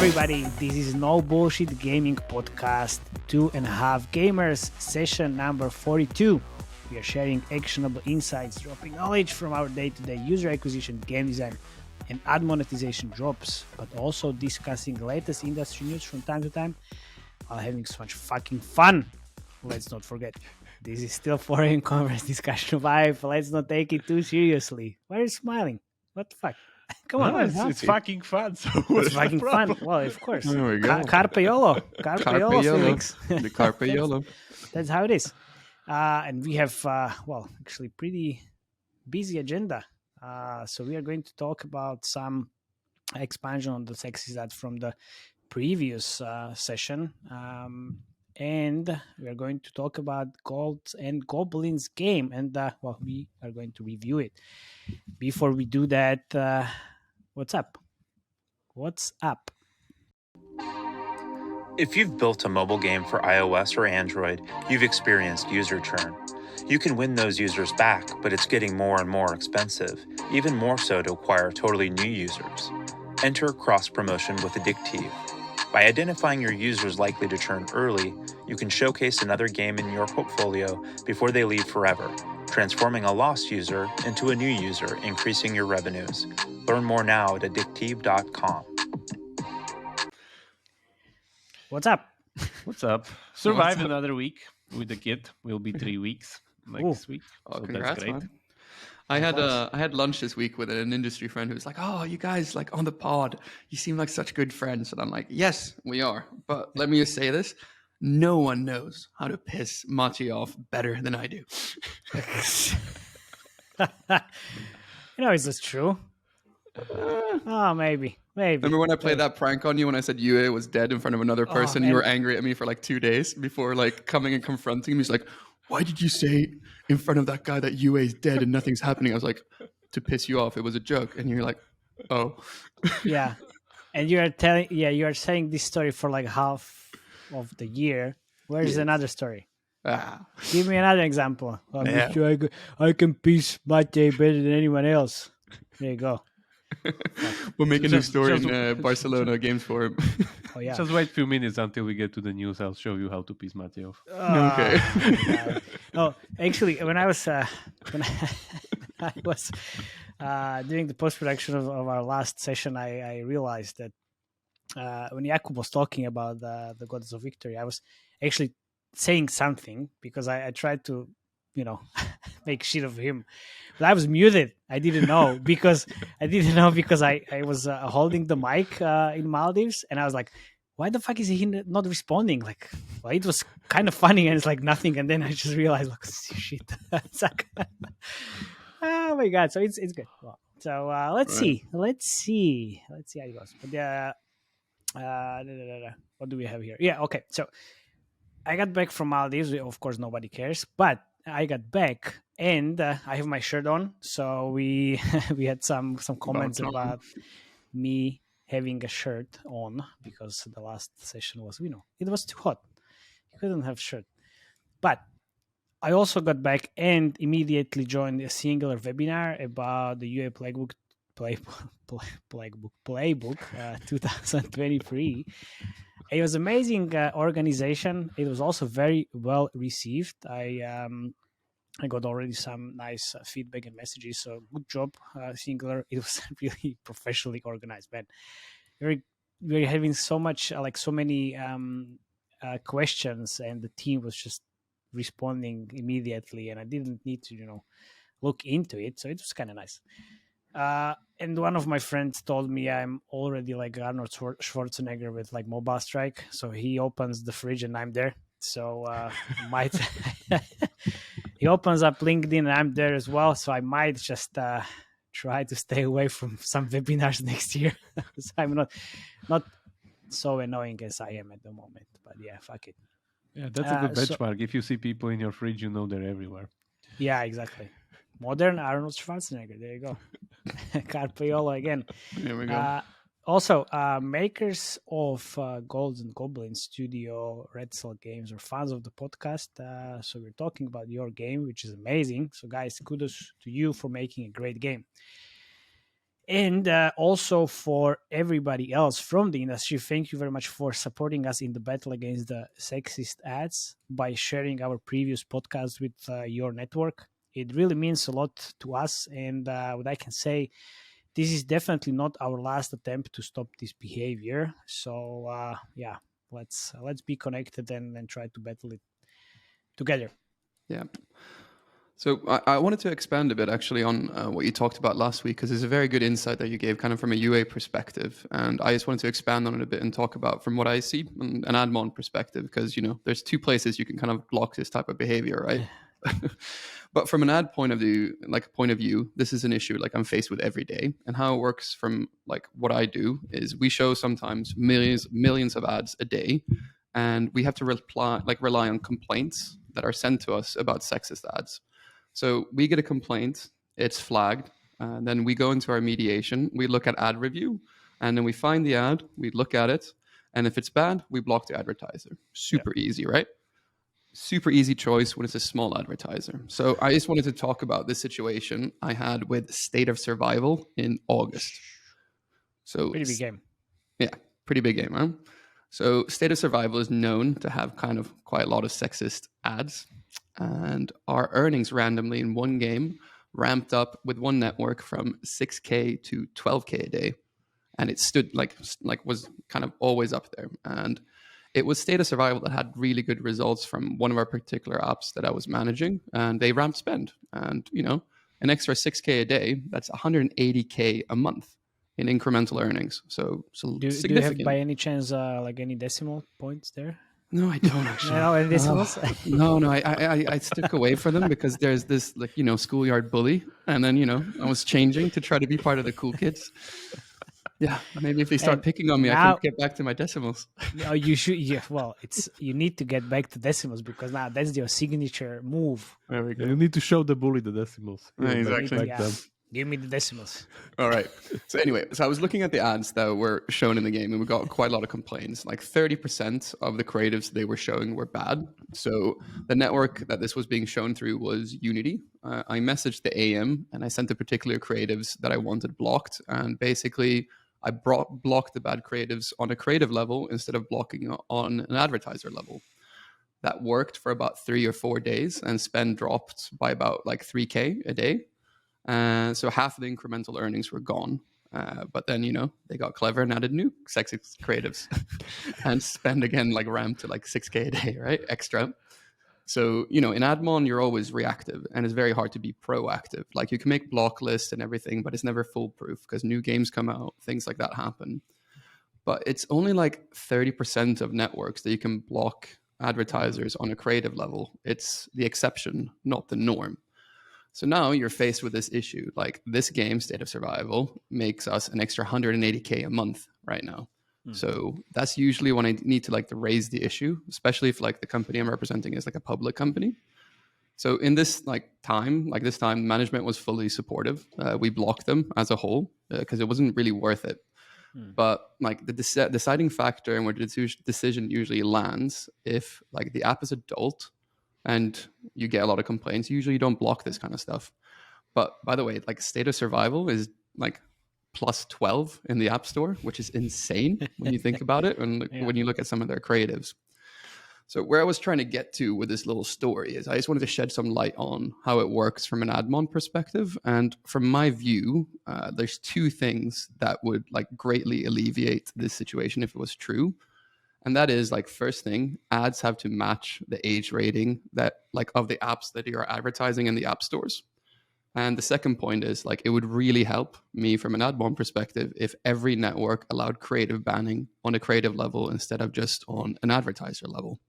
everybody, this is No Bullshit Gaming Podcast 2.5 Gamers, session number 42. We are sharing actionable insights, dropping knowledge from our day-to-day user acquisition, game design, and ad monetization drops, but also discussing latest industry news from time to time while having so much fucking fun. Let's not forget, this is still foreign conference discussion vibe. Let's not take it too seriously. Why are you smiling? What the fuck? Come on. It's fucking fun. So It's fucking fun. Well, of course. There we go. Carpe YOLO. Carpe YOLO, Felix. The Carpe YOLO. That's how it is. And we have, actually pretty busy agenda. So we are going to talk about some expansion on the Sexist from the previous session. And we are going to talk about Gold and Goblins game. And, we are going to review it. Before we do that, what's up? What's up? If you've built a mobile game for iOS or Android, you've experienced user churn. You can win those users back, but it's getting more and more expensive, even more so to acquire totally new users. Enter cross-promotion with Addictive. By identifying your users likely to churn early, you can showcase another game in your portfolio before they leave forever, transforming a lost user into a new user, increasing your revenues. Learn more now at addictive.com. What's up? What's up? Survive another week with the kid. Will be 3 weeks next week. Oh, so congrats, that's great. man. I had lunch this week with an industry friend who was like, "Oh, you guys like on the pod, you seem like such good friends." And I'm like, "Yes, we are." But let me just say this: no one knows how to piss Matej off better than I do. Is this true? Maybe. Remember when I played that prank on you when I said UA was dead in front of another person? You were angry at me for like 2 days before like coming and confronting him. He's like, "Why did you say in front of that guy that UA is dead and nothing's happening?" I was like, "To piss you off. It was a joke." And you're like, "Oh." Yeah. And you are saying this story for like half of the year. Where's another story? Give me another example. I can piss Matej better than anyone else. There you go. We'll make a new story in Barcelona Games Forum. Oh yeah. Just wait a few minutes until we get to the news. I'll show you how to piss Matej off. Okay. No, actually, when I was doing the post production of our last session, I realized that when Jakub was talking about the Gods of Victory, I was actually saying something because I tried to, make shit of him, but I was muted. I didn't know because I was holding the mic in Maldives, and I was like, why the fuck is he not responding? Like, well, it was kind of funny, and it's like nothing. And then I just realized, like, shit. It's like, oh my god! So it's good. Well, so let's see how it goes. But what do we have here? Yeah, okay. So I got back from Maldives. Of course, nobody cares, but I got back and I have my shirt on. So we had some comments about me having a shirt on because the last session was, it was too hot. You couldn't have shirt. But I also got back and immediately joined a singular webinar about the UA Playbook 2023. It was amazing organization. It was also very well received. I got already some nice feedback and messages. So good job, Singular. It was really professionally organized, man. We're having so much, so many questions, and the team was just responding immediately, and I didn't need to, look into it. So it was kind of nice. And one of my friends told me I'm already like Arnold Schwarzenegger with like Mobile Strike. So he opens the fridge and I'm there. So he opens up LinkedIn and I'm there as well. So I might just try to stay away from some webinars next year. So I'm not so annoying as I am at the moment. But yeah, fuck it. Yeah, that's a good benchmark. If you see people in your fridge, they're everywhere. Yeah, exactly. Modern Arnold Schwarzenegger. There you go. Carpe YOLO again. There we go. Also, makers of Gold and Goblins Studio, Red Cell Games, are fans of the podcast. So we're talking about your game, which is amazing. So guys, kudos to you for making a great game. And also for everybody else from the industry, thank you very much for supporting us in the battle against the sexist ads by sharing our previous podcast with your network. It really means a lot to us. And what I can say, this is definitely not our last attempt to stop this behavior. So yeah, let's be connected and try to battle it together. Yeah. So I wanted to expand a bit actually on what you talked about last week, because there's a very good insight that you gave kind of from a UA perspective. And I just wanted to expand on it a bit and talk about from what I see an Admon perspective, because, there's two places you can kind of block this type of behavior, right? But from an ad point of view, this is an issue like I'm faced with every day. And how it works from like what I do is we show sometimes millions of ads a day, and we have to rely on complaints that are sent to us about sexist ads. So we get a complaint, it's flagged, and then we go into our mediation, we look at ad review, and then we find the ad, we look at it, and if it's bad, we block the advertiser. Super easy, right? Super easy choice when it's a small advertiser. So I just wanted to talk about this situation I had with State of Survival in August. So Pretty big game. Yeah, pretty big game, huh? So State of Survival is known to have kind of quite a lot of sexist ads, and our earnings randomly in one game ramped up with one network from 6K to 12K a day, and it stood was kind of always up there. And it was State of Survival that had really good results from one of our particular apps that I was managing, and they ramped spend. And an extra 6K a day, that's 180K a month in incremental earnings. So do you have by any chance like any decimal points there? No, I don't actually. No, any decimals? No, I stick away from them because there's this schoolyard bully, and then I was changing to try to be part of the cool kids. Yeah, maybe if they start picking on me, I can get back to my decimals. No, you should. Yeah, well, you need to get back to decimals because now that's your signature move. There we go. You need to show the bully the decimals. Yeah, exactly. Give me the decimals. All right. So anyway, I was looking at the ads that were shown in the game, and we got quite a lot of complaints. Like 30% of the creatives they were showing were bad. So the network that this was being shown through was Unity. I messaged the AM, and I sent the particular creatives that I wanted blocked. And basically, I blocked the bad creatives on a creative level instead of blocking on an advertiser level. That worked for about 3 or 4 days, and spend dropped by about like 3K a day. So half of the incremental earnings were gone. But then, they got clever and added new sexist creatives and spend again ramped to 6K a day, right? Extra. So, in Admon, you're always reactive, and it's very hard to be proactive. Like you can make block lists and everything, but it's never foolproof because new games come out, things like that happen. But it's only 30% of networks that you can block advertisers on a creative level. It's the exception, not the norm. So now you're faced with this issue. Like this game, State of Survival, makes us an extra 180K a month right now. So that's usually when I need to to raise the issue, especially if the company I'm representing is a public company. So in this time, management was fully supportive. We blocked them as a whole because it wasn't really worth it. But the deciding factor and where the decision usually lands, if the app is adult and you get a lot of complaints, usually you don't block this kind of stuff. But by the way, State of Survival is plus 12 in the App Store, which is insane when you think about it and when you look at some of their creatives. So where I was trying to get to with this little story is I just wanted to shed some light on how it works from an Admon perspective. And from my view, there's two things that would greatly alleviate this situation if it was true. And that is first thing, ads have to match the age rating that of the apps that you're advertising in the app stores. And the second point is it would really help me from an Admon perspective if every network allowed creative banning on a creative level instead of just on an advertiser level.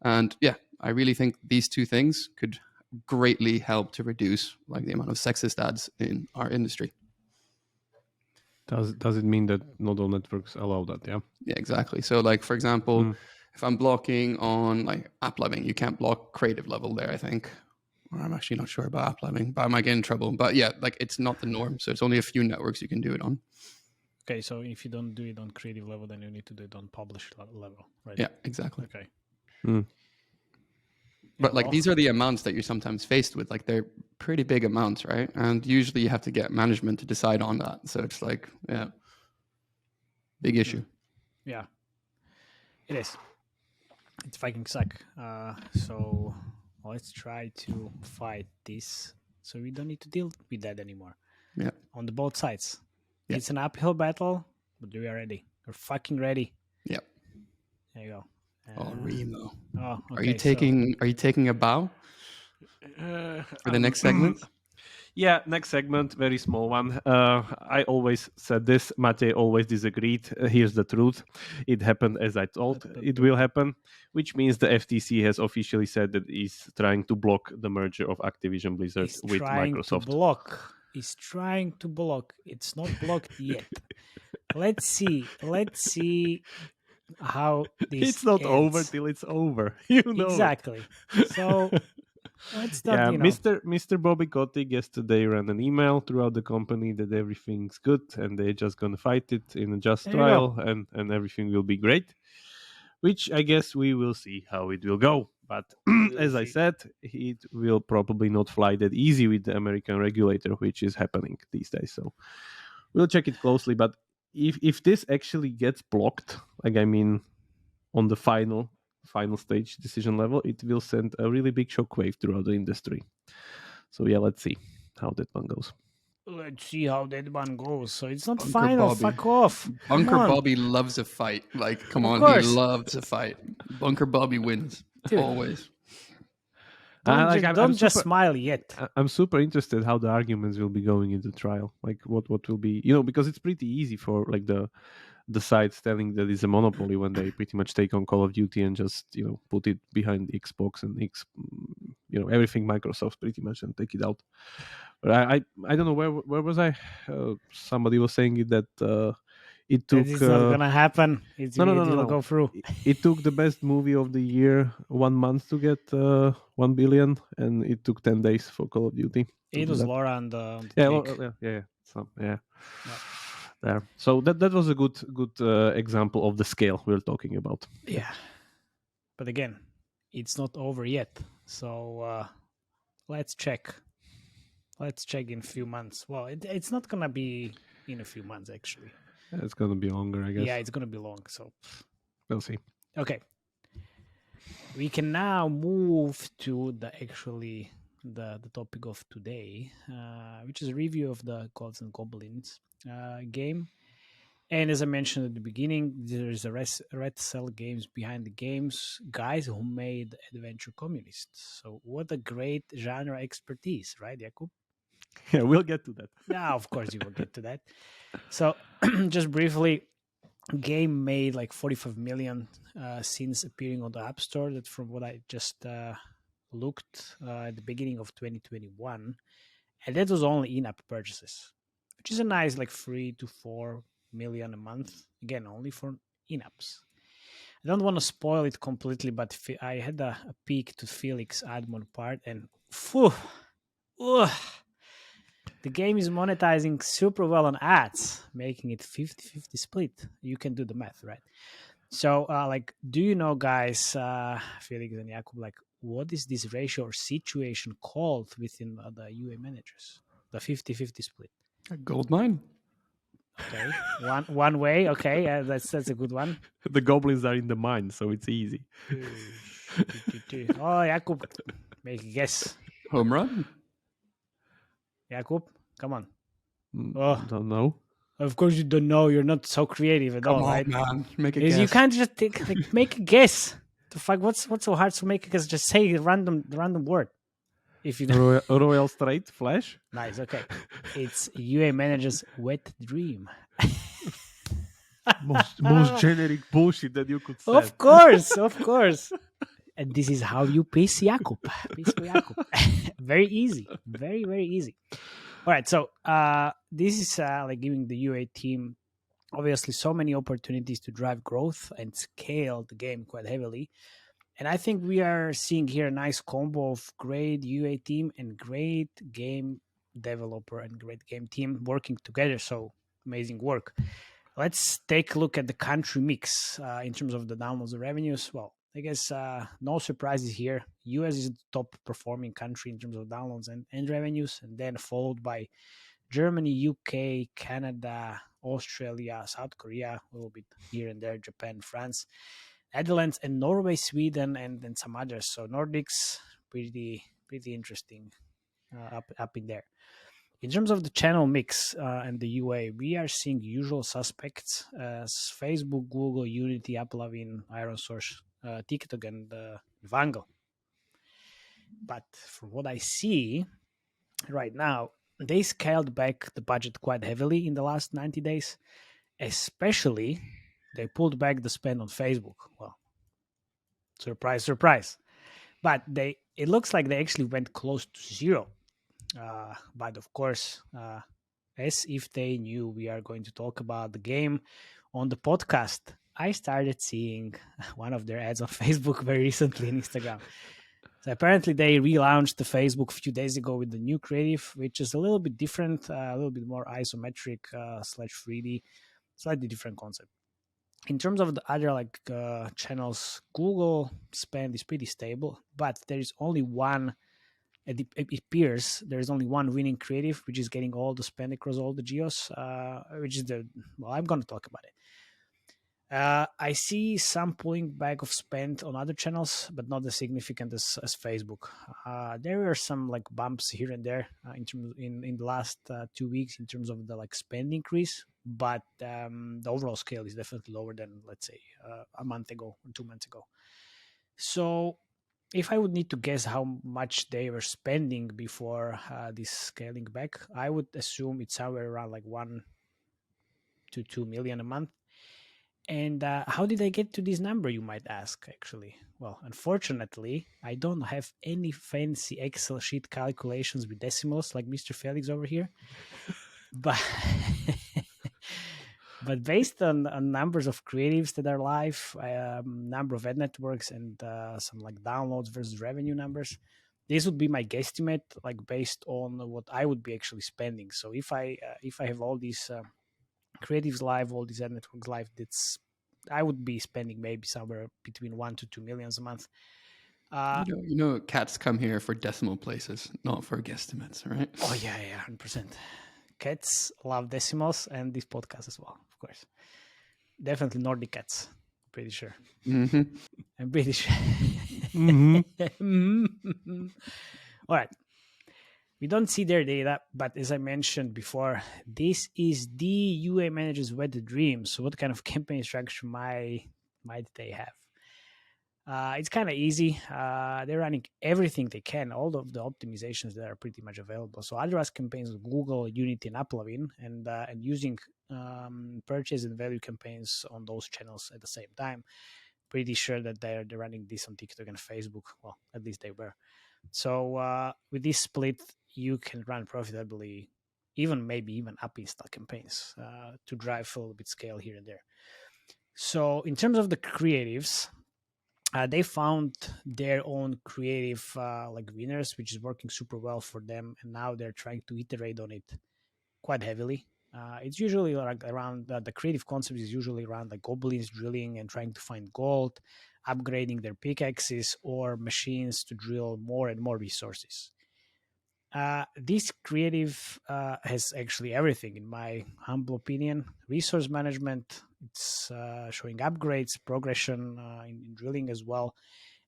And yeah, I really think these two things could greatly help to reduce the amount of sexist ads in our industry. Does it mean that not all networks allow that? Yeah. Yeah, exactly. So for example, if I'm blocking on app living, you can't block creative level there, I think. I'm actually not sure about app living, but I might get in trouble. But yeah, it's not the norm. So it's only a few networks you can do it on. Okay, so if you don't do it on creative level, then you need to do it on publish level, right? Yeah, exactly. Okay. But these are the amounts that you're sometimes faced with. They're pretty big amounts, right? And usually you have to get management to decide on that. So it's like, yeah, big issue. Yeah, it is. It's fucking suck. So let's try to fight this so we don't need to deal with that anymore. Yeah. On the both sides. Yeah. It's an uphill battle, but we are ready. We're fucking ready. Yeah. There you go. Oh, Remo. Oh, okay, Are you taking a bow for the next segment? Yeah, next segment, very small one. I always said this. Matej always disagreed. Here's the truth. It happened as I thought it will happen, which means the FTC has officially said that it's trying to block the merger of Activision Blizzard with Microsoft. He's trying to block. It's not blocked yet. Let's see how this It's not ends. over till it's over. You know exactly. So let's not. Yeah, You know. Mr. Bobby Kotick yesterday ran an email throughout the company that everything's good and they're just gonna fight it in a just trial and everything will be great. Which I guess we will see how it will go. But as I said, it will probably not fly that easy with the American regulator, which is happening these days. So we'll check it closely. But if this actually gets blocked, like I mean, on the final stage decision level, it will send a really big shockwave throughout the industry. So yeah, let's see how that one goes. Let's see how that one goes. So it's not Bunker final. Bobby. Fuck off. Bunker Bobby loves a fight. Like, come on, he loves a fight. Bunker Bobby wins. Dude. Always. Don't just smile yet. I'm super interested how the arguments will be going into trial. Like what will be, because it's pretty easy for like the sides telling that it's a monopoly when they pretty much take on Call of Duty and just put it behind Xbox and everything Microsoft pretty much and take it out. But I don't know where was I? Somebody was saying it that it took. It's not gonna happen. No. Go through. It took the best movie of the year 1 month to get 1 billion, and it took 10 days for Call of Duty. It was Laura and the yeah. There. So that was a good example of the scale we're talking about. Yeah, but again, it's not over yet. So let's check. Let's check in a few months. Well, it's not gonna be in a few months actually. It's gonna be longer, I guess. Yeah, it's gonna be long. So we'll see. Okay, we can now move to the topic of today, which is a review of the Gods and Goblins game. And as I mentioned at the beginning, there is a Red Cell Games behind the games, guys who made Adventure Communists. So what a great genre expertise, right, Jakub? Yeah, we'll get to that. Yeah, of course you will get to that. So just briefly, game made like 45 million since appearing on the App Store. That from what I just looked at the beginning of 2021. And that was only in-app purchases, which is a nice like 3 to 4 million a month. Again, only for in-apps. I don't want to spoil it completely, but I had a peek to Felix Admon part and the game is monetizing super well on ads, making it 50-50 split. You can do the math, right? So, do you know, guys, Felix and Jakub, what is this ratio or situation called within the UA managers? The 50-50 split. A gold mine. Okay, one way. Okay, that's a good one. The goblins are in the mine, so it's easy. Oh, Jakub, make a guess. Home run. Jakub, come on. Don't know. Of course you don't know. You're not so creative at all, right? Man. Make a guess. You can't just make a guess. The fuck? What's so hard to make a guess? Just say a random word. If you don't. Royal Straight Flash. Nice. Okay, it's UA manager's wet dream. most generic bullshit that you could say. Of course. And this is how you piss Jakub. Very easy. Very, very easy. All right. So this is giving the UA team obviously so many opportunities to drive growth and scale the game quite heavily. And I think we are seeing here a nice combo of great UA team and great game developer and great game team working together. So amazing work. Let's take a look at the country mix in terms of the downloads and revenues. Well, I guess no surprises here. US is the top performing country in terms of downloads and revenues, and then followed by Germany, UK, Canada, Australia, South Korea, a little bit here and there, Japan, France, Netherlands, and Norway, Sweden, and then some others. So Nordics, pretty interesting up in there. In terms of the channel mix and the UA, we are seeing usual suspects as Facebook, Google, Unity, AppLovin, ironSource, TikTok, and Vangle. But from what I see right now, they scaled back the budget quite heavily in the last 90 days. Especially, they pulled back the spend on Facebook. Well, surprise, surprise. But it looks like they actually went close to zero. But of course, as if they knew we are going to talk about the game on the podcast, I started seeing one of their ads on Facebook very recently on Instagram. So apparently they relaunched the Facebook a few days ago with the new creative, which is a little bit different, a little bit more isometric / 3D, slightly different concept. In terms of the other channels, Google spend is pretty stable, but there is only one. It appears there is only one winning creative, which is getting all the spend across all the geos, which is I'm going to talk about it. I see some pulling back of spend on other channels, but not as significant as Facebook. There were some bumps here and there in the last 2 weeks in terms of the spend increase, but the overall scale is definitely lower than, let's say, a month ago or 2 months ago. So if I would need to guess how much they were spending before this scaling back, I would assume it's somewhere around 1 to 2 million a month. And how did I get to this number, you might ask, actually? Well, unfortunately, I don't have any fancy Excel sheet calculations with decimals like Mr. Felix over here. But but based on numbers of creatives that are live, number of ad networks, and some downloads versus revenue numbers, this would be my guesstimate, based on what I would be actually spending. So if I have all these creatives live, all these ad networks live, I would be spending maybe somewhere between 1 to 2 million a month. Cats come here for decimal places, not for guesstimates, right? Oh yeah, 100%. Cats love decimals, and this podcast as well, of course. Definitely Nordic cats, pretty sure. Mm-hmm. I'm pretty sure. Mm-hmm. All right. We don't see their data, but as I mentioned before, this is the UA manager's wet dream. So what kind of campaign structure might they have? It's kind of easy. They're running everything they can, all of the optimizations that are pretty much available. So address campaigns with Google, Unity, and AppLovin, and using purchase and value campaigns on those channels at the same time. Pretty sure that they're running this on TikTok and Facebook. Well, at least they were. So with this split, you can run profitably, maybe even up install campaigns to drive a little bit scale here and there. So in terms of the creatives, they found their own creative winners, which is working super well for them, and now they're trying to iterate on it quite heavily. It's usually around the creative concept is usually around goblins drilling and trying to find gold, upgrading their pickaxes or machines to drill more and more resources. This creative has actually everything, in my humble opinion. Resource management, it's showing upgrades, progression in drilling as well.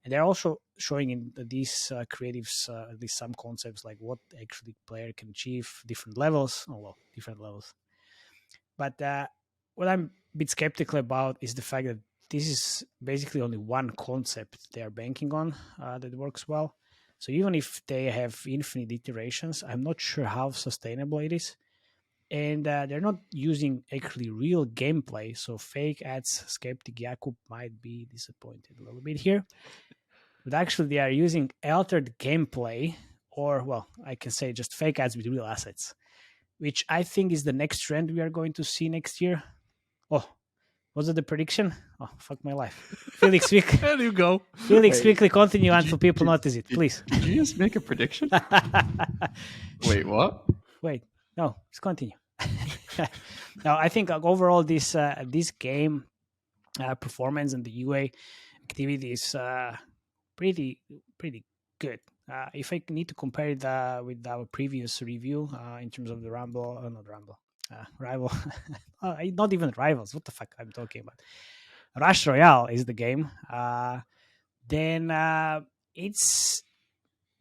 And they're also showing in these creatives at least some concepts like what actually player can achieve, different levels. But what I'm a bit skeptical about is the fact that this is basically only one concept they are banking on that works well. So even if they have infinite iterations, I'm not sure how sustainable it is. And they're not using actually real gameplay. So fake ads, skeptic Jakub might be disappointed a little bit here. But actually they are using altered gameplay, or, well, I can say just fake ads with real assets, which I think is the next trend we are going to see next year. Oh, was it the prediction? Oh, fuck my life. Felix, There you go. Felix, quickly continue until people notice it, please. Did you just make a prediction? Wait, what? Wait, no, let's continue. Now, I think overall this game performance and the UA activity is pretty good. If I need to compare it with our previous review in terms of the rival, not even rivals. What the fuck I'm talking about? Rush Royale is the game. Then it's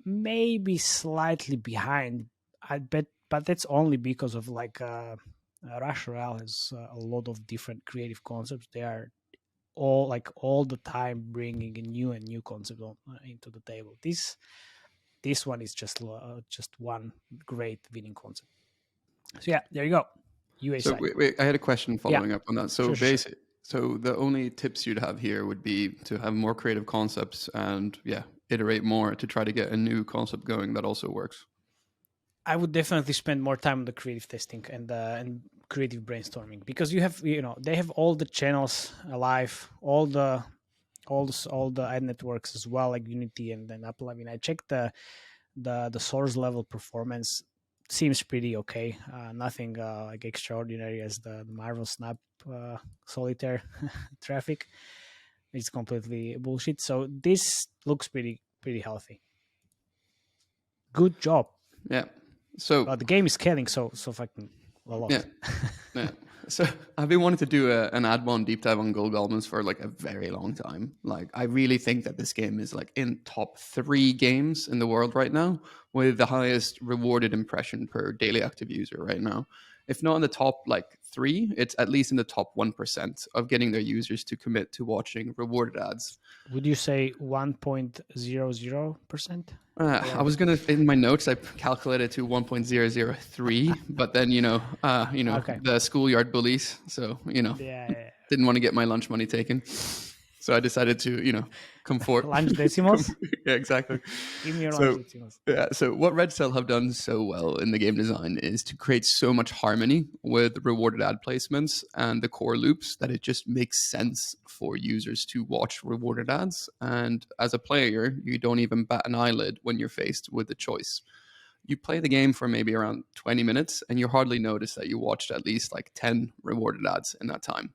maybe slightly behind. I bet, but that's only because of Rush Royale has a lot of different creative concepts. They are all the time bringing a new concept into the table. This one is just one great winning concept. So yeah, there you go. UA So side. wait, I had a question following up on that. So Sure. so the only tips you'd have here would be to have more creative concepts and iterate more to try to get a new concept going that also works. I would definitely spend more time on the creative testing and creative brainstorming, because they have all the channels alive, all the ad networks as well, like Unity and then Apple. I mean, I checked the source level performance. Seems pretty okay. Nothing like extraordinary as the Marvel Snap solitaire traffic. It's completely bullshit. So this looks pretty healthy. Good job. Yeah. So the game is scaling so fucking a lot. Yeah. So I've been wanting to do an Admon deep dive on Gold Goblins for like a very long time. Like, I really think that this game is like in top 3 games in the world right now, with the highest rewarded impression per daily active user right now. If not in the top 3, it's at least in the top 1% of getting their users to commit to watching rewarded ads. Would you say 1.00%? I was gonna, in my notes, I calculated to 1.003, but then Okay. the schoolyard bullies, so didn't want to get my lunch money taken, so I decided to comfort lunch decimals. Yeah, exactly. Give me your lunch decimals. Yeah. So what Red Cell have done so well in the game design is to create so much harmony with rewarded ad placements and the core loops that it just makes sense for users to watch rewarded ads. And as a player, you don't even bat an eyelid when you're faced with the choice. You play the game for maybe around 20 minutes and you hardly notice that you watched at least 10 rewarded ads in that time.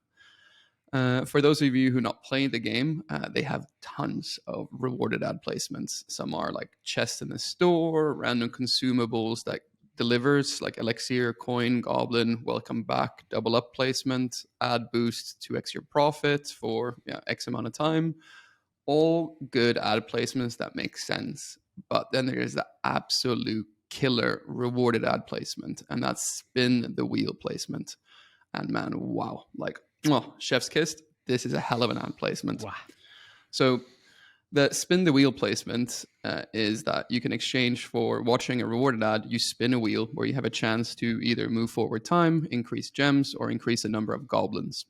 For those of you who not played the game, they have tons of rewarded ad placements. Some are like chests in the store, random consumables that delivers, like elixir, coin, goblin, welcome back, double up placement, ad boost, 2x your profit for X amount of time. All good ad placements that make sense. But then there is the absolute killer rewarded ad placement, and that's spin the wheel placement. And man, wow, chef's kiss. This is a hell of an ad placement. Wow. So the spin the wheel placement is that you can exchange for watching a rewarded ad. You spin a wheel where you have a chance to either move forward time, increase gems, or increase the number of goblins.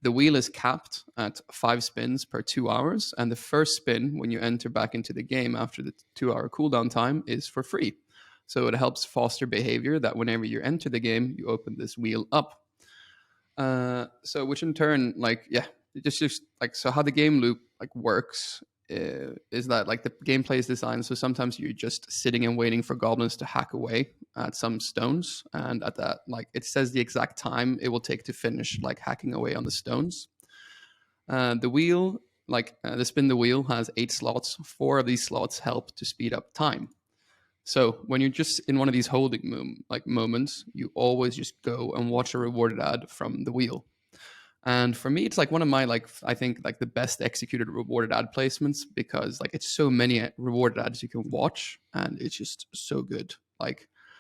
The wheel is capped at 5 spins per 2 hours. And the first spin, when you enter back into the game after the 2-hour cooldown time, is for free. So it helps foster behavior that whenever you enter the game, you open this wheel up. So which in turn, so how the game loop works is that the gameplay is designed so sometimes you're just sitting and waiting for goblins to hack away at some stones, and at that it says the exact time it will take to finish hacking away on the stones. The wheel, the spin the wheel, has 8 slots. 4 of these slots help to speed up time. So when you're just in one of these holding moments, you always just go and watch a rewarded ad from the wheel. And for me, it's one of my I think the best executed rewarded ad placements, because it's so many rewarded ads you can watch, and it's just so good.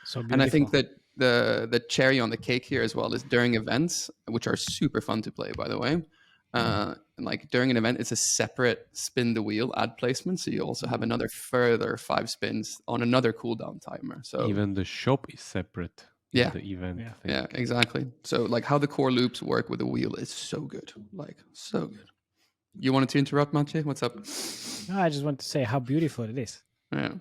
So beautiful. And I think that the cherry on the cake here as well is during events, which are super fun to play, by the way. During an event, it's a separate spin the wheel ad placement, so you also have another further 5 spins on another cooldown timer. So even the shop is separate. Yeah. The event. Yeah, exactly. So how the core loops work with the wheel is so good, so good. You wanted to interrupt, Matej? What's up? No, I just want to say how beautiful it is. Yeah.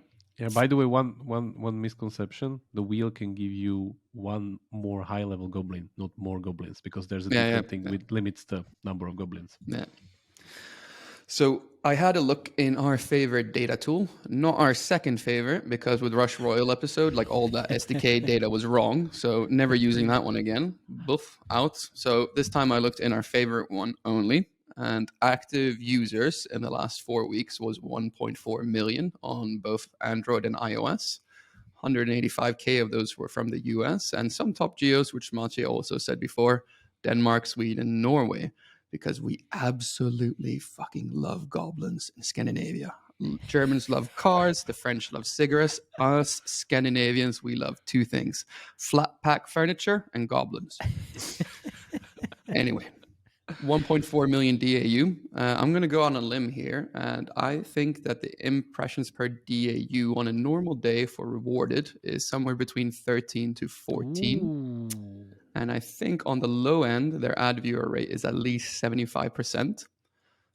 By the way, one misconception: the wheel can give you 1 more high-level goblin, not more goblins, because there's a different thing which limits the number of goblins. Yeah. So I had a look in our favorite data tool, not our second favorite, because with Rush Royal episode, all that SDK data was wrong. So never using that one again. Boof, out. So this time I looked in our favorite one only, and active users in the last 4 weeks was 1.4 million on both Android and iOS. 185K of those were from the US, and some top geos, which Matej also said before, Denmark, Sweden, Norway, because we absolutely fucking love goblins in Scandinavia. Germans love cars, the French love cigarettes. Us Scandinavians, we love two things: flat pack furniture and goblins. Anyway, 1.4 million DAU. I'm going to go on a limb here, and I think that the impressions per DAU on a normal day for rewarded is somewhere between 13 to 14. Ooh. And I think on the low end, their ad viewer rate is at least 75%.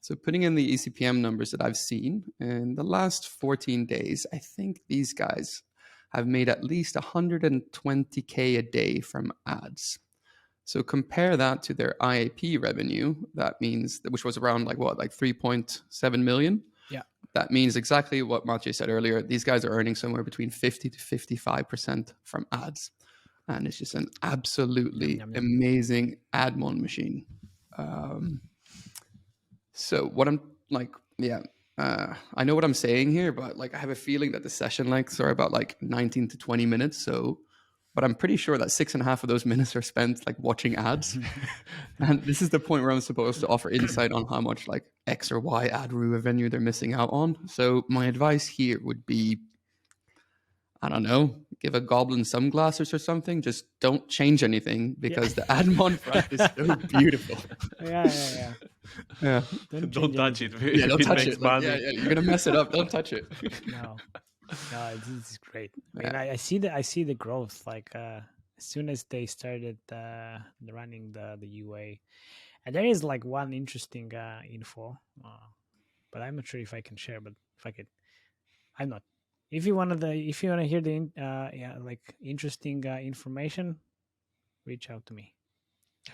So putting in the ECPM numbers that I've seen in the last 14 days, I think these guys have made at least 120K a day from ads. So compare that to their IAP revenue. That means, which was around like 3.7 million. Yeah. That means exactly what Matej said earlier. These guys are earning somewhere between 50 to 55% from ads. And it's just an absolutely amazing Admon machine. So what I'm like, I know what I'm saying here, but like I have a feeling that the session lengths are about like 19 to 20 minutes. So, but I'm pretty sure that 6.5 of those minutes are spent like watching ads. And this is the point where I'm supposed to offer insight on how much like X or Y ad revenue they're missing out on. So my advice here would be, I don't know, give a goblin sunglasses or something. Just don't change anything because the Admon front is so beautiful. Yeah. Don't touch it. Yeah, don't touch it. Like, you're gonna mess it up. Don't touch it. No, this is great. I mean, I see the growth. Like as soon as they started running the UA, and there is like one interesting info, but I'm not sure if I can share. But if I could, I'm not. If you want to hear the like interesting information, reach out to me. So.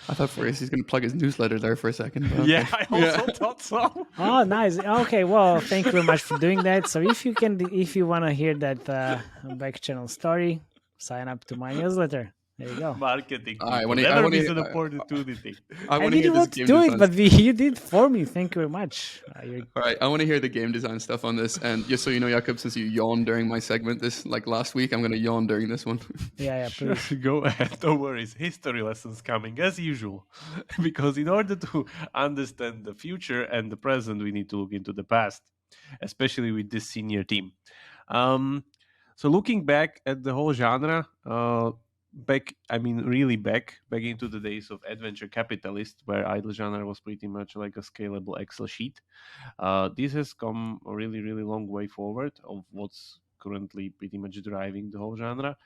I thought he's going to plug his newsletter there for a second. Okay. Yeah, I also thought so. Oh, nice. Okay, well, thank you very much for doing that. So if you want to hear that back channel story, sign up to my newsletter. There you go. Marketing. I never miss an opportunity. I didn't want to do it, but you did for me. Thank you very much. All right, I want to hear the game design stuff on this. And just so you know, Jakub, since you yawned during my segment this like last week, I'm going to yawn during this one. Yeah, please. Sure, go ahead. Don't worry. History lessons coming as usual. Because in order to understand the future and the present, we need to look into the past, especially with this senior team. So looking back at the whole genre, back into the days of adventure capitalist, where idle genre was pretty much like a scalable Excel sheet. This has come a really, really long way forward of what's currently pretty much driving the whole genre.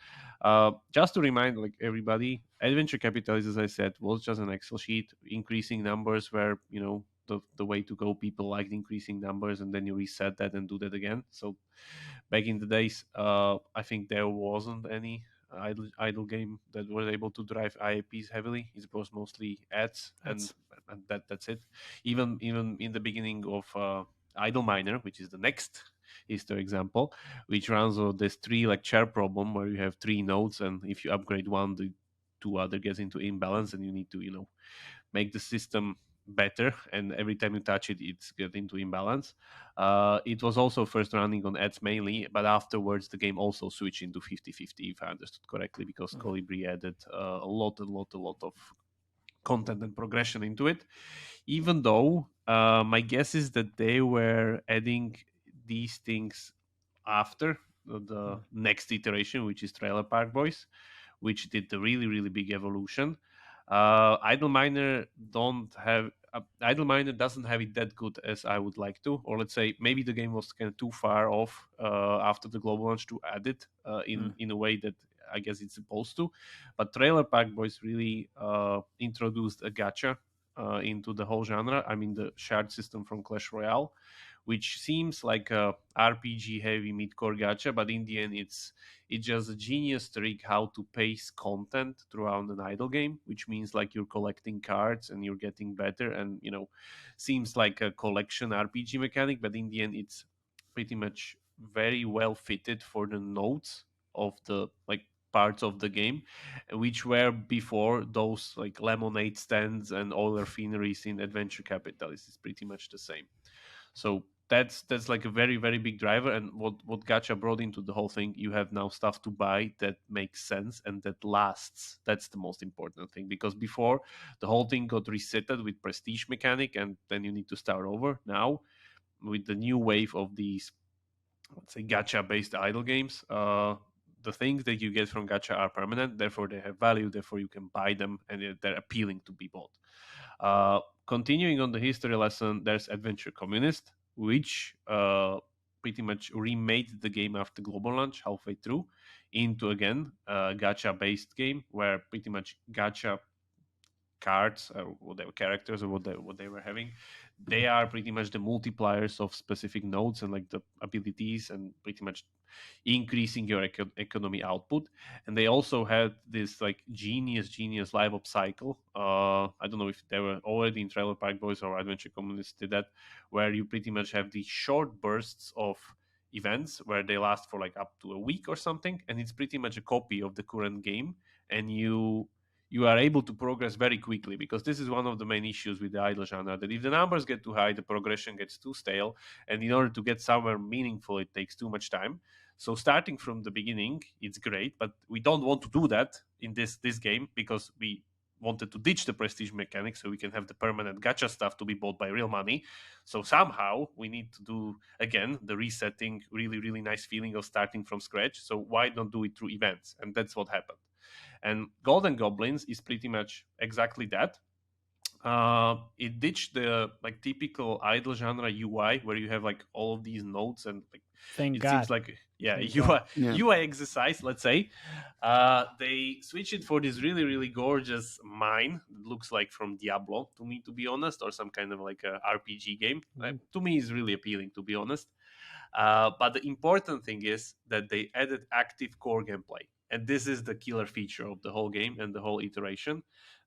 Just to remind like everybody, adventure capitalist, as I said, was just an Excel sheet. Increasing numbers where, the way to go. People liked increasing numbers, and then you reset that and do that again. So back in the days, I think there wasn't any idle game that was able to drive IAPs heavily. It was mostly ads, and that's it. Even in the beginning of Idle Miner, which is the next history example, which runs on this 3 like chair problem where you have 3 nodes, and if you upgrade one, the 2 other gets into imbalance, and you need to make the system better, and every time you touch it, it's get into imbalance. It was also first running on ads mainly, but afterwards the game also switched into 50-50, if I understood correctly, because Colibri added a lot of content and progression into it. Even though my guess is that they were adding these things after the next iteration, which is Trailer Park Boys, which did the really, really big evolution. Idle Miner doesn't have it that good as I would like to, or let's say maybe the game was kind of too far off after the global launch to add it in a way that I guess it's supposed to. But Trailer Park Boys really introduced a gacha into the whole genre. I mean, the shared system from Clash Royale, which seems like a RPG heavy mid-core gacha, but in the end it's just a genius trick how to pace content throughout an idle game, which means like you're collecting cards and you're getting better, and seems like a collection RPG mechanic, but in the end it's pretty much very well fitted for the nodes of the like parts of the game, which were before those like lemonade stands and all their fineries in Adventure Capitalist. Is pretty much the same. So that's like a very, very big driver. And what gacha brought into the whole thing, you have now stuff to buy that makes sense and that lasts. That's the most important thing, because before the whole thing got resetted with prestige mechanic and then you need to start over. Now with the new wave of these, let's say, gacha based idle games, the things that you get from gacha are permanent, therefore they have value, therefore you can buy them and they're appealing to be bought. Continuing on the history lesson, there's Adventure Communist, which pretty much remade the game after global launch halfway through into, again, a gacha-based game where pretty much gacha cards or whatever characters or what they were having, they are pretty much the multipliers of specific nodes and like the abilities and pretty much increasing your economy output. And they also had this like genius live up cycle. I don't know if they were already in Trailer Park Boys or Adventure Communists did that, where you pretty much have these short bursts of events where they last for like up to a week or something, and it's pretty much a copy of the current game, and you are able to progress very quickly, because this is one of the main issues with the idle genre, that if the numbers get too high, the progression gets too stale, and in order to get somewhere meaningful, it takes too much time. So starting from the beginning, it's great, but we don't want to do that in this game, because we wanted to ditch the prestige mechanic so we can have the permanent gacha stuff to be bought by real money. So somehow we need to do, again, the resetting, really, really nice feeling of starting from scratch. So why not do it through events? And that's what happened. And Gold Goblins is pretty much exactly that. It ditched the like typical idle genre UI where you have like all of these nodes and like Thank God. Seems like UI exercise, let's say. They switched it for this really, really gorgeous mine that looks like from Diablo to me, to be honest, or some kind of like a RPG game. To me, is really appealing, to be honest. But the important thing is that they added active core gameplay. And this is the killer feature of the whole game and the whole iteration,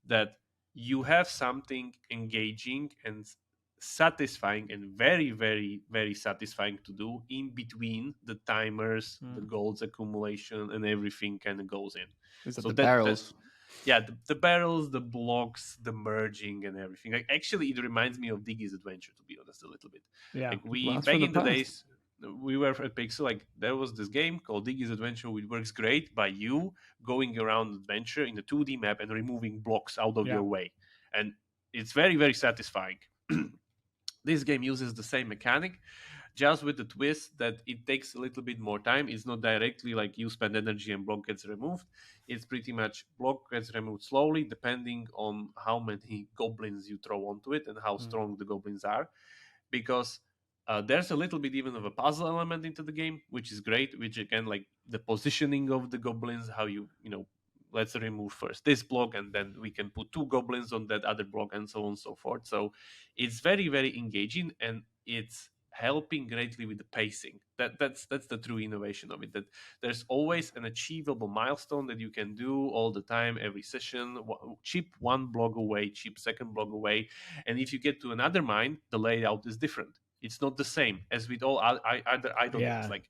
that you have something engaging and satisfying and very, very, very satisfying to do in between the timers, the golds accumulation, and everything kind of goes in. Is that the barrels? The barrels, the blocks, the merging, and everything. Like, actually, it reminds me of Diggy's Adventure, to be honest, a little bit. Yeah, like back in the days, we were at Pixel, like there was this game called Diggy's Adventure, which works great by you going around adventure in a 2D map and removing blocks out of your way. And it's very, very satisfying. This game uses the same mechanic, just with the twist that it takes a little bit more time. It's not directly like you spend energy and block gets removed. It's pretty much block gets removed slowly, depending on how many goblins you throw onto it and how strong the goblins are. Because there's a little bit even of a puzzle element into the game, which is great, which again, like the positioning of the goblins, how you let's remove first this block and then we can put 2 goblins on that other block and so on and so forth. So it's very, very engaging, and it's helping greatly with the pacing. That's the true innovation of it, that there's always an achievable milestone that you can do all the time, every session. Chip 1 block away, chip 2nd block away, and if you get to another mine, the layout is different. It's not the same as with all other idle games. Like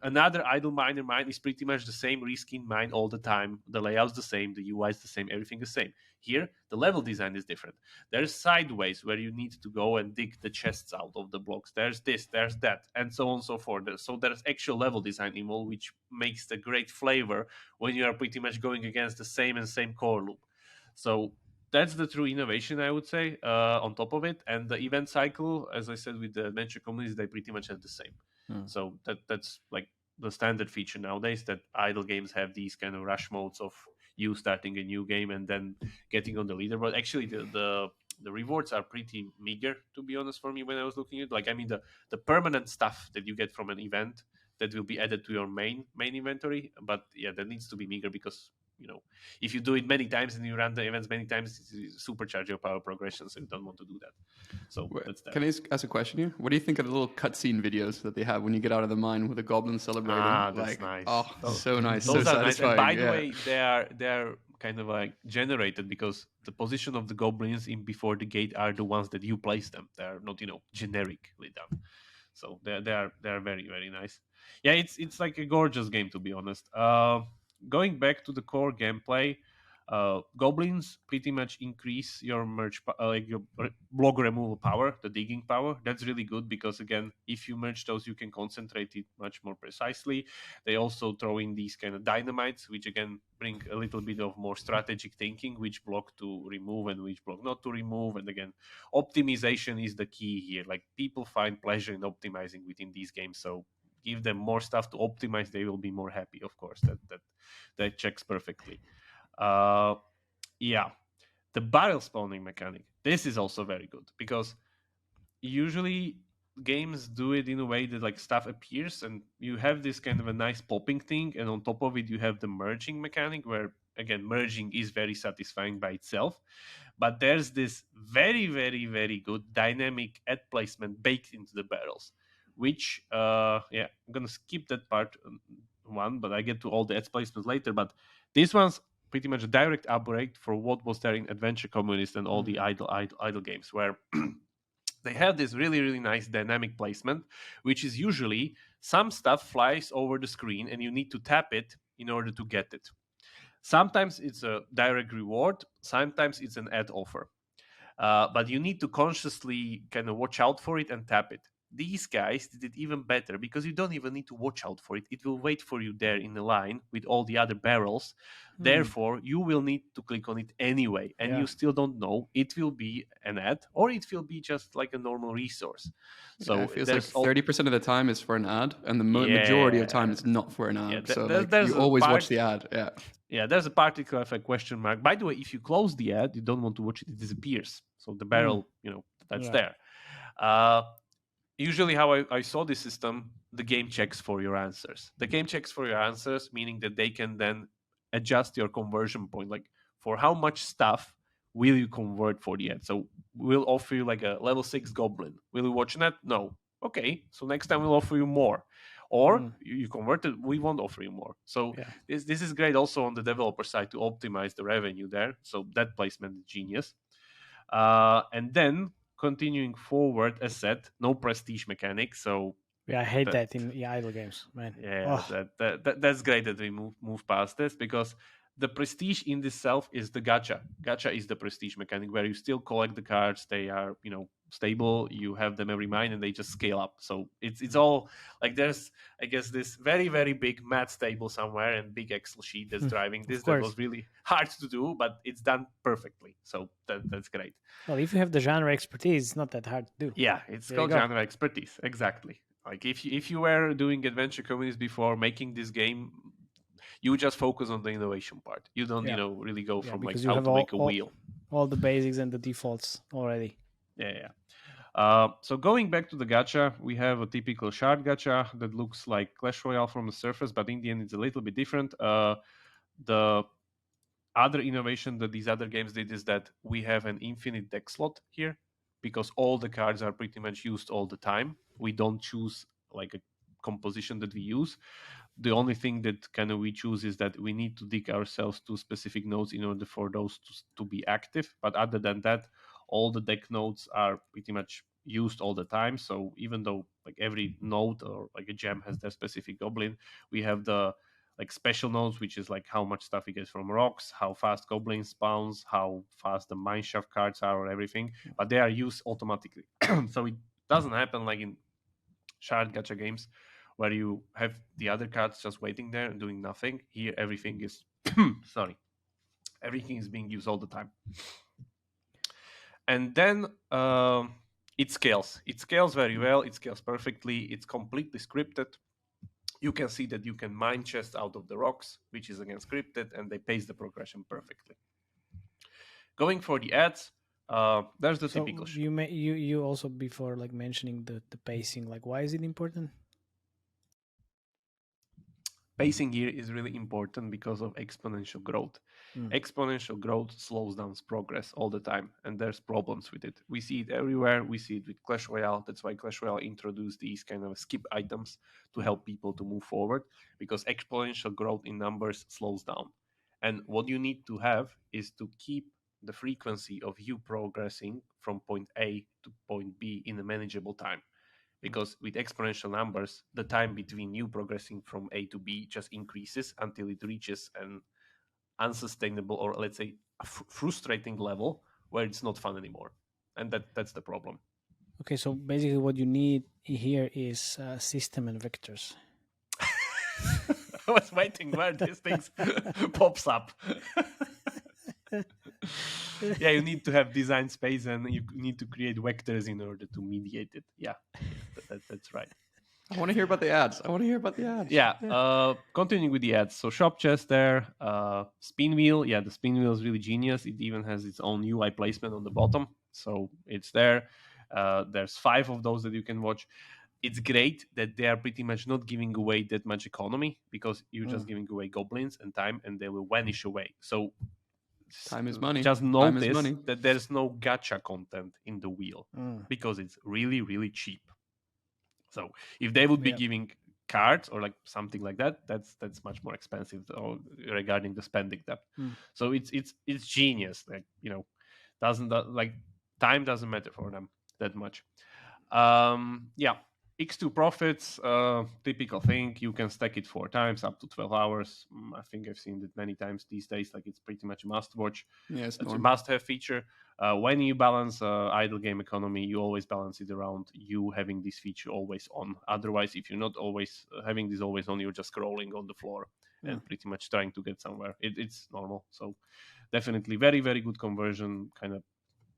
another idle miner mine is pretty much the same reskin mine all the time. The layout's the same, the UI is the same, everything is the same. Here, the level design is different. There's sideways where you need to go and dig the chests out of the blocks. There's this, there's that, and so on and so forth. So there's actual level design involved, which makes the great flavor when you are pretty much going against the same core loop. So that's the true innovation, I would say, on top of it. And the event cycle, as I said, with the adventure communities, they pretty much have the same. So that's like the standard feature nowadays, that idle games have these kind of rush modes of you starting a new game and then getting on the leaderboard. Actually, the rewards are pretty meager, to be honest, for me when I was looking at it. Like, I mean, the permanent stuff that you get from an event that will be added to your main inventory. But yeah, that needs to be meager, because if you do it many times and you run the events many times, it's supercharge your power progression, so you don't want to do that. So that's that. Can I ask a question here? What do you think of the little cutscene videos that they have when you get out of the mine with the goblins celebrating? That's nice. Oh, so nice. Those so are nice. satisfying. And by the way, they're kind of like generated because the position of the goblins in before the gate are the ones that you place them. They're not, generically done. So they are very, very nice. Yeah, it's like a gorgeous game, to be honest. going back to the core gameplay, goblins pretty much increase your your block removal power, the digging power. That's really good because, again, if you merge those, you can concentrate it much more precisely. They also throw in these kind of dynamites, which again bring a little bit of more strategic thinking, which block to remove and which block not to remove. And again, optimization is the key here. Like, people find pleasure in optimizing within these games, so give them more stuff to optimize, they will be more happy. Of course, that checks perfectly. Yeah, the barrel spawning mechanic. This is also very good because usually games do it in a way that like stuff appears and you have this kind of a nice popping thing, and on top of it you have the merging mechanic where, again, merging is very satisfying by itself, but there's this very, very, very good dynamic ad placement baked into the barrels, which I'm gonna skip that part one, but I get to all the ad placements later. But this one's pretty much a direct upgrade for what was there in Adventure Communist and all the idle games, where they have this really, really nice dynamic placement, which is usually some stuff flies over the screen and you need to tap it in order to get it. Sometimes it's a direct reward, sometimes it's an ad offer. But you need to consciously kind of watch out for it and tap it. These guys did it even better because you don't even need to watch out for it. It will wait for you there in the line with all the other barrels. Therefore, you will need to click on it anyway, and you still don't know. It will be an ad or it will be just like a normal resource. So it feels like 30% of the time is for an ad, and the majority of time it's not for an ad. So you always watch the ad. Yeah, there's a particular question mark. By the way, if you close the ad, you don't want to watch it, it disappears. So the barrel, that's there. Usually how I saw this system, the game checks for your answers. The game checks for your answers, meaning that they can then adjust your conversion point. Like, for how much stuff will you convert for the ad? So we'll offer you like a level 6 goblin. Will you watch that? No. Okay, so next time we'll offer you more. Or you converted, we won't offer you more. So this is great also on the developer side to optimize the revenue there. So that placement is genius. And then continuing forward, as said, no prestige mechanic. So I hate that in idle games, man. That's great that we move past this, because the prestige in itself is the gacha. Gacha is the prestige mechanic where you still collect the cards. They are, stable. You have them every mine, and they just scale up. So it's all like there's, I guess, this very, very big math table somewhere and big Excel sheet that's driving this. That was really hard to do, but it's done perfectly. So that's great. Well, if you have the genre expertise, it's not that hard to do. Yeah, it's called genre expertise. Exactly. Like if you were doing Adventure Communists before making this game, you just focus on the innovation part. You don't, really go from like how to make a wheel. All the basics and the defaults already. Yeah. So going back to the gacha, we have a typical shard gacha that looks like Clash Royale from the surface, but in the end, it's a little bit different. The other innovation that these other games did is that we have an infinite deck slot here, because all the cards are pretty much used all the time. We don't choose like a composition that we use. The only thing that kind of we choose is that we need to dig ourselves to specific nodes in order for those to be active. But other than that, all the deck nodes are pretty much used all the time. So even though like every node or like a gem has their specific goblin, we have the like special nodes, which is like how much stuff we get from rocks, how fast goblin spawns, how fast the mineshaft cards are, or everything. But they are used automatically. So it doesn't happen like in shard gacha games where you have the other cards just waiting there and doing nothing. Here, everything is everything is being used all the time. And then it scales. It scales very well. It scales perfectly. It's completely scripted. You can see that you can mine chests out of the rocks, which is again scripted, and they pace the progression perfectly. Going for the ads, there's the typical. You also, before like mentioning the pacing, like why is it important? Pacing here is really important because of exponential growth. Exponential growth slows down progress all the time, and there's problems with it. We see it everywhere. We see it with Clash Royale. That's why Clash Royale introduced these kind of skip items to help people to move forward, because exponential growth in numbers slows down. And what you need to have is to keep the frequency of you progressing from point A to point B in a manageable time. because with exponential numbers, the time between you progressing from A to B just increases until it reaches an unsustainable, or let's say a frustrating level where it's not fun anymore. And that's the problem. Okay, so basically what you need here is system and vectors. I was waiting where these things pops up. Yeah, you need to have design space and you need to create vectors in order to mediate it. Yeah, that's right. I want to hear about the ads. Yeah, continuing with the ads. So shop chest there, spin wheel. Yeah, the spin wheel is really genius. It even has its own UI placement on the bottom. So it's there. There's 5 of those that you can watch. It's great that they are pretty much not giving away that much economy, because you're just giving away goblins and time, and they will vanish away. So time is money. Just notice that there's no gacha content in the wheel because it's really, really cheap. So if they would be giving cards or like something like that, that's much more expensive regarding the spending depth. So it's genius. Like, you know, time doesn't matter for them that much. Yeah. X2 profits, typical thing. You can stack it 4 times, up to 12 hours. I think I've seen it many times these days. Like, it's pretty much a must-watch. Yeah, it's a must-have feature. When you balance idle game economy, you always balance it around you having this feature always on. Otherwise, if you're not always having this always on, you're just scrolling on the floor and pretty much trying to get somewhere. It's normal. So definitely very, very good conversion, kind of,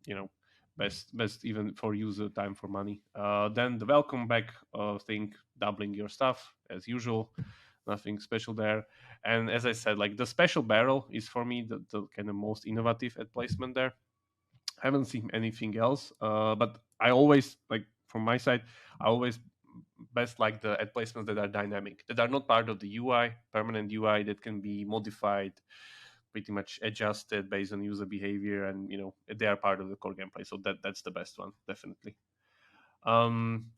you know, best even for user time for money. Then the welcome back thing, doubling your stuff as usual, nothing special there. And as I said, like, the special barrel is for me the kind of most innovative ad placement there. I haven't seen anything else, but I always, like, from my side, I always best like the ad placements that are dynamic, that are not part of the UI, permanent UI, that can be modified, pretty much adjusted based on user behavior, and, you know, they are part of the core gameplay. So that's the best one, definitely.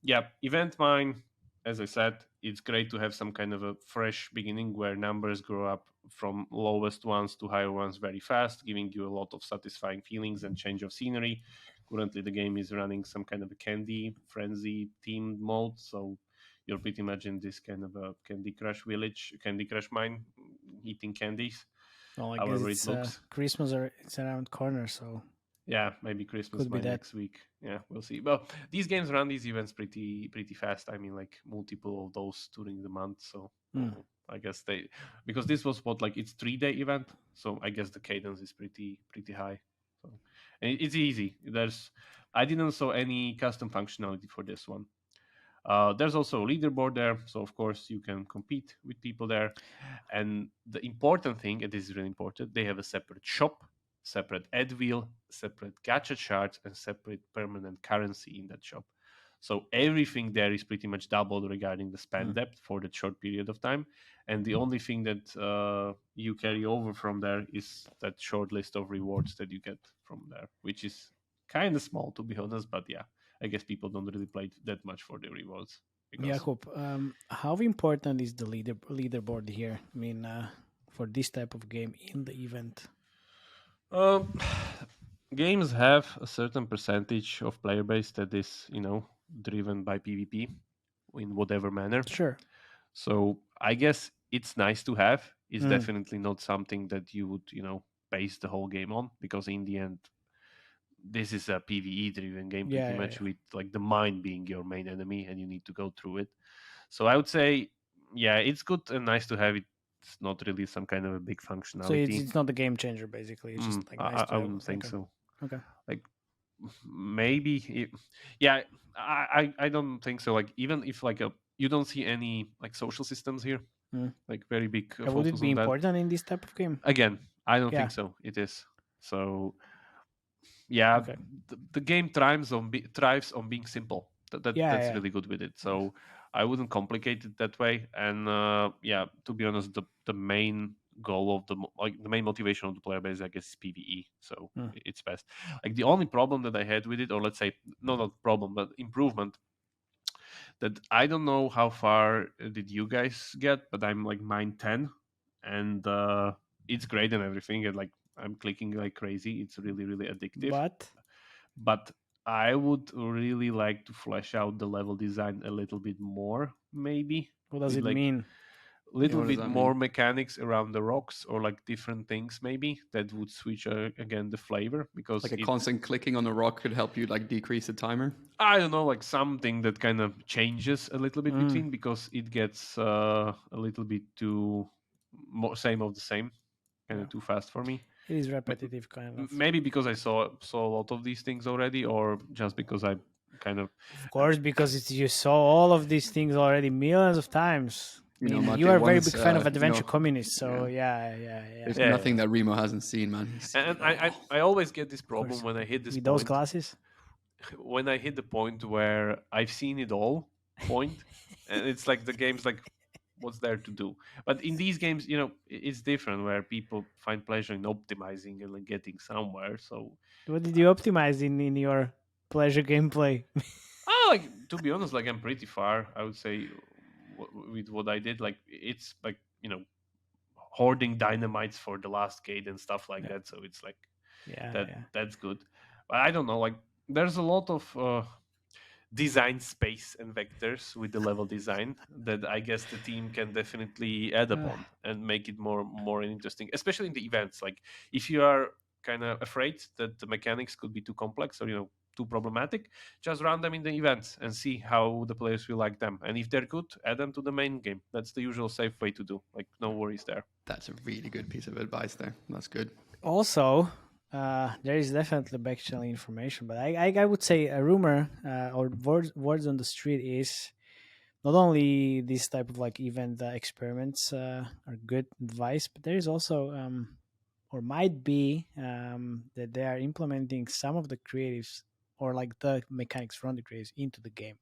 Yeah, event mine, as I said, it's great to have some kind of a fresh beginning where numbers grow up from lowest ones to higher ones very fast, giving you a lot of satisfying feelings and change of scenery. Currently, the game is running some kind of a Candy Frenzy themed mode, so you're pretty much in this kind of a Candy Crush village, Candy Crush mine, eating candies. Well, I guess it's Christmas, or it's around the corner, so yeah, maybe Christmas by next week. Yeah, we'll see. Well, these games run these events pretty fast. I mean, like, multiple of those during the month. So I guess because this was it's 3-day event, so I guess the cadence is pretty high. So, and it's easy. I didn't saw any custom functionality for this one. There's also a leaderboard there, so of course you can compete with people there. And the important thing, and this is really important, they have a separate shop, separate ad wheel, separate gacha charts, and separate permanent currency in that shop. So everything there is pretty much doubled regarding the spend depth for that short period of time. And the only thing that you carry over from there is that short list of rewards that you get from there, which is kind of small, to be honest, but yeah. I guess people don't really play that much for the rewards. Jakub, how important is the leaderboard here? I mean, for this type of game in the event? Games have a certain percentage of player base that is, you know, driven by PvP in whatever manner. Sure. So I guess it's nice to have. It's definitely not something that you would, you know, base the whole game on, because in the end, this is a PvE driven game pretty much, with like the mind being your main enemy and you need to go through it. So I would say, yeah, it's good and nice to have it. It's not really some kind of a big functionality. So it's not a game changer, basically. It's just like nice I wouldn't think so. Okay. Like, maybe I don't think so. Like, even if you don't see any like social systems here, like very big. Would it be important in this type of game? Again, I don't think so. It is. So yeah, the game thrives on being simple. That's really good with it. So I wouldn't complicate it that way. And to be honest, the main goal of the main motivation of the player base, I guess, is PvE. So it's best. Like, the only problem that I had with it, or let's say not problem, but improvement, that I don't know how far did you guys get, but I'm like mine 10, and it's great and everything, and like I'm clicking like crazy. It's really, really addictive. But I would really like to flesh out the level design a little bit more, maybe. What does it Like, mean? little what does bit that more mean? mechanics around the rocks, or like different things maybe that would switch again the flavor, because Like a constant clicking on the rock could help you like decrease the timer. I don't know, like something that kind of changes a little bit between, because it gets a little bit too same of the same, kind of too fast for me. It is repetitive, kind of. Maybe because I saw a lot of these things already, or just because I kind of Of course, because you saw all of these things already millions of times. You know, you Matej, are a very once, big fan of you adventure know, communists, so yeah. There's Yeah, nothing yeah. that Remo hasn't seen, man. He's seen and it all. I always get this Of course. problem when I hit this With those point. glasses. When I hit the point where I've seen it all, and it's like the game's like, what's there to do? But in these games, you know, it's different, where people find pleasure in optimizing and like getting somewhere. So, What did you optimize in your pleasure gameplay? like, to be honest, like, I'm pretty far, I would say, with what I did. Like, it's like, you know, hoarding dynamites for the last gate and stuff like that. So it's like, that's good. But I don't know, like, there's a lot of design space and vectors with the level design that I guess the team can definitely add upon and make it more interesting, especially in the events. Like, if you are kind of afraid that the mechanics could be too complex or, you know, too problematic, just run them in the events and see how the players will like them. And if they're good, add them to the main game. That's the usual safe way to do. Like, no worries there. That's a really good piece of advice there. That's good. Also, there is definitely backchannel information, but I would say a rumor or words on the street is not only this type of like event experiments are good advice, but there is also or might be that they are implementing some of the creatives or like the mechanics from the creatives into the game.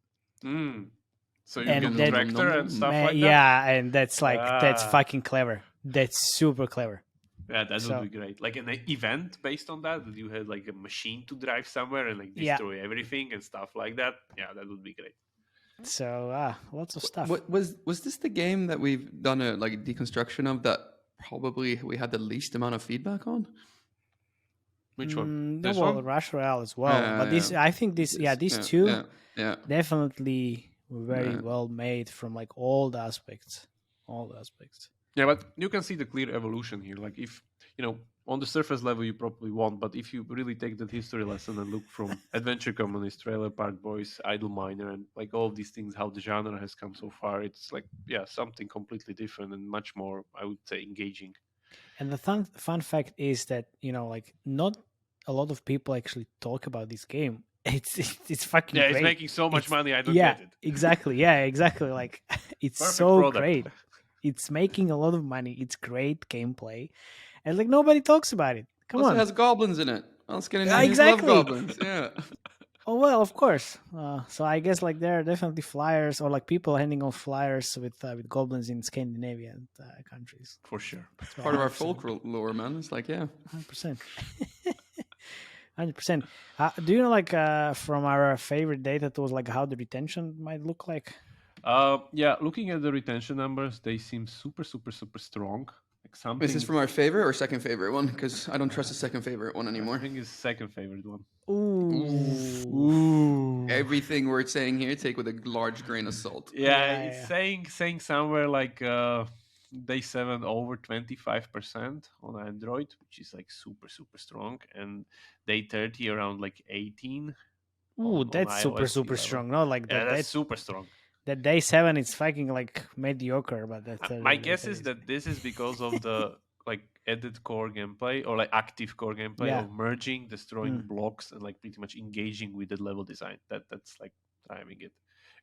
So you And get the that- tractor and stuff like that? Yeah, and that's like that's fucking clever. That's super clever. Yeah, that would be great. Like an event based on that you had like a machine to drive somewhere and like destroy everything and stuff like that. Yeah, that would be great. So lots of stuff. Was this the game that we've done a like deconstruction of that probably we had the least amount of feedback on? Which one? No, This well, one? Rush Royale as well. But this, I think these two definitely were very well made from like all the aspects. Yeah, but you can see the clear evolution here. Like, if, you know, on the surface level you probably won't, but if you really take that history lesson and look from Adventure Communist, Trailer Park Boys, Idle Miner, and like all of these things, how the genre has come so far, it's like, yeah, something completely different and much more, I would say, engaging. And the fun fact is that, you know, like not a lot of people actually talk about this game. It's fucking great. It's making so much money, I don't get it. Exactly. Like it's Perfect so product. great. It's making a lot of money. It's great gameplay, and like nobody talks about it. Come on, it has goblins in it. Well, Scandinavians exactly. love goblins. Yeah. Oh well, of course. So I guess like there are definitely flyers or like people handing out flyers with goblins in Scandinavian countries. For sure. It's part of our folklore, man. It's like 100%. 100%. Do you know like from our favorite data tools like how the retention might look like? Looking at the retention numbers, they seem super strong. Like something. Is this from our favorite or second favorite one? Because I don't trust the second favorite one anymore. I think it's second favorite one. Ooh. Everything we're saying here, take with a large grain of salt. It's saying somewhere like day 7 over 25% on Android, which is like super strong, and day 30 around like 18. Ooh, that's super strong. Not like that. That's super strong. That day 7 is fucking like mediocre, but that's my guess is that this is because of the like added core gameplay or like active core gameplay of merging, destroying blocks, and like pretty much engaging with the level design. That's like driving it.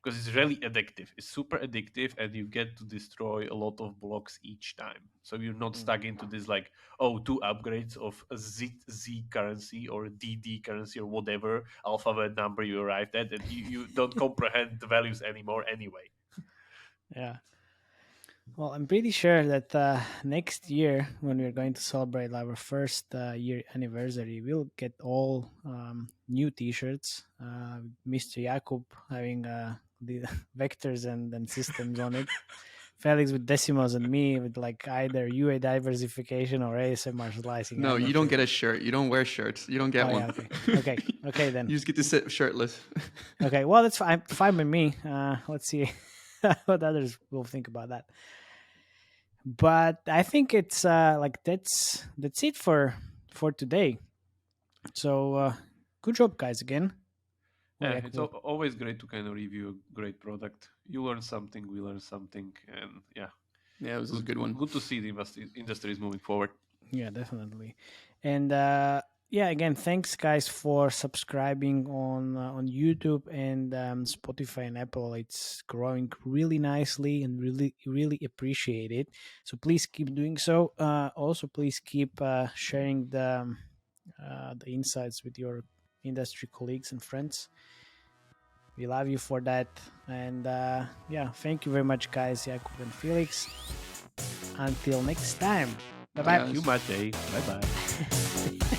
Because it's really addictive. It's super addictive, and you get to destroy a lot of blocks each time. So you're not stuck into this like, 2 upgrades of a Z currency or a DD currency or whatever alphabet number you arrived at, and you don't comprehend the values anymore anyway. Yeah. Well, I'm pretty sure that next year, when we're going to celebrate our first year anniversary, we'll get all new T-shirts. Mr. Jakub having the vectors and systems on it. Felix with decimals and me with like either UA diversification or ASMR slicing. No, you don't get a shirt. You don't wear shirts. You don't get one. Yeah, okay then. You just get to sit shirtless. Okay, well that's fine with me. Let's see what others will think about that. But I think it's like that's it for today. So good job, guys, again. Yeah, it's always great to kind of review a great product. You learn something, we learn something, and yeah, it was a good one. Good to see the industry is moving forward. Yeah, definitely. And again, thanks guys for subscribing on YouTube and Spotify and Apple. It's growing really nicely and really appreciate it. So please keep doing so. Also, please keep sharing the insights with your industry colleagues and friends. We love you for that. And thank you very much, guys, Jakub and Felix. Until next time. Bye-bye. Thank you, Matej. Bye-bye.